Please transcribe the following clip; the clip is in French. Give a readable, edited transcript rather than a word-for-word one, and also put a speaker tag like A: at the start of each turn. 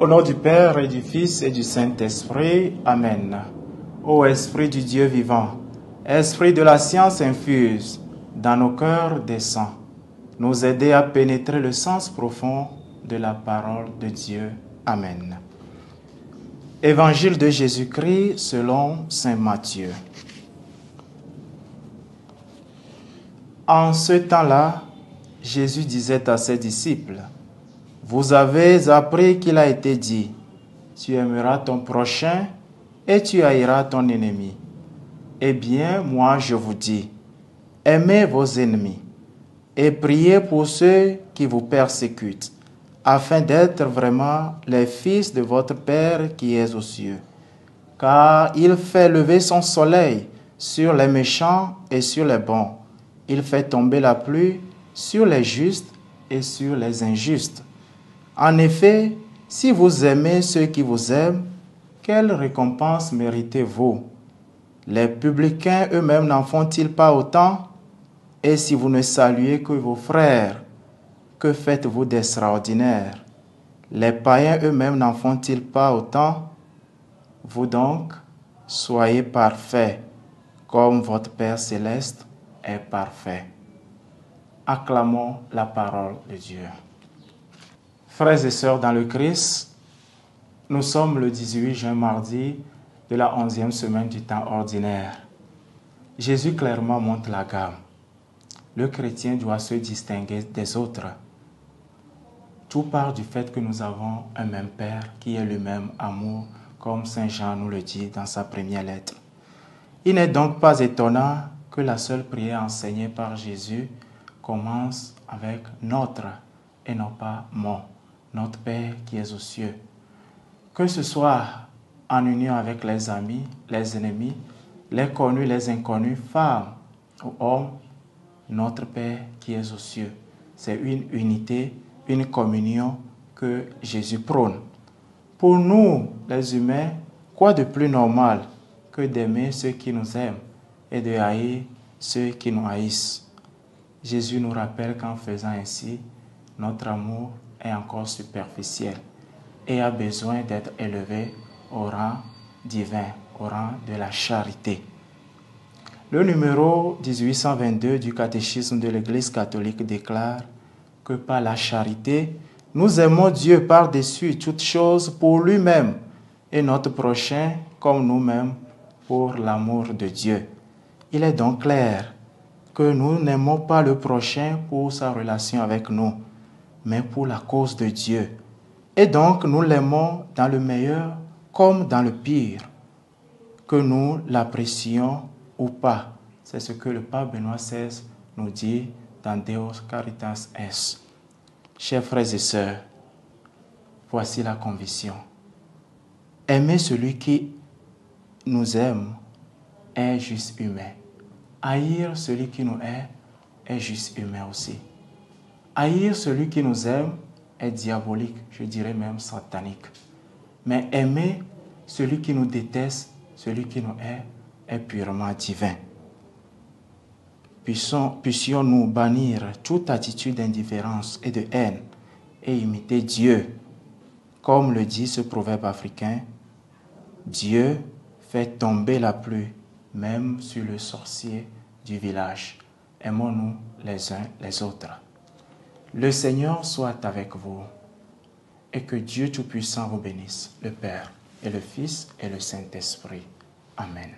A: Au nom du Père et du Fils et du Saint-Esprit. Amen. Ô Esprit du Dieu vivant, Esprit de la science infuse, dans nos cœurs descend, nous aider à pénétrer le sens profond de la parole de Dieu. Amen. Évangile de Jésus-Christ selon saint Matthieu. En ce temps-là, Jésus disait à ses disciples: vous avez appris qu'il a été dit, tu aimeras ton prochain et tu haïras ton ennemi. Eh bien, moi je vous dis, aimez vos ennemis et priez pour ceux qui vous persécutent, afin d'être vraiment les fils de votre Père qui est aux cieux. Car il fait lever son soleil sur les méchants et sur les bons. Il fait tomber la pluie sur les justes et sur les injustes. En effet, si vous aimez ceux qui vous aiment, quelle récompense méritez-vous? Les publicains eux-mêmes n'en font-ils pas autant? Et si vous ne saluez que vos frères, que faites-vous d'extraordinaire? Les païens eux-mêmes n'en font-ils pas autant? Vous donc, soyez parfaits, comme votre Père céleste est parfait. Acclamons la parole de Dieu. Frères et sœurs dans le Christ, nous sommes le 18 juin, mardi de la 11e semaine du temps ordinaire. Jésus clairement montre la gamme. Le chrétien doit se distinguer des autres. Tout part du fait que nous avons un même Père qui est le même amour, comme Saint Jean nous le dit dans sa première lettre. Il n'est donc pas étonnant que la seule prière enseignée par Jésus commence avec notre et non pas mon. Notre Père qui est aux cieux. Que ce soit en union avec les amis, les ennemis, les connus, les inconnus, femmes ou hommes, notre Père qui est aux cieux. C'est une unité, une communion que Jésus prône. Pour nous, les humains, quoi de plus normal que d'aimer ceux qui nous aiment et de haïr ceux qui nous haïssent? Jésus nous rappelle qu'en faisant ainsi, notre amour est encore superficiel et a besoin d'être élevé au rang divin, au rang de la charité. Le numéro 1822 du catéchisme de l'Église catholique déclare que par la charité, nous aimons Dieu par-dessus toutes choses pour lui-même et notre prochain comme nous-mêmes pour l'amour de Dieu. Il est donc clair que nous n'aimons pas le prochain pour sa relation avec nous, mais pour la cause de Dieu. Et donc, nous l'aimons dans le meilleur comme dans le pire, que nous l'apprécions ou pas. C'est ce que le pape Benoît XVI nous dit dans Deus Caritas Est. Chers frères et sœurs, voici la conviction. Aimer celui qui nous aime est juste humain. Haïr celui qui nous est juste humain aussi. Haïr celui qui nous aime est diabolique, je dirais même satanique. Mais aimer celui qui nous déteste, celui qui nous est purement divin. Puissions-nous bannir toute attitude d'indifférence et de haine et imiter Dieu. Comme le dit ce proverbe africain, Dieu fait tomber la pluie, même sur le sorcier du village. Aimons-nous les uns les autres. Le Seigneur soit avec vous et que Dieu Tout-Puissant vous bénisse, le Père et le Fils et le Saint-Esprit. Amen.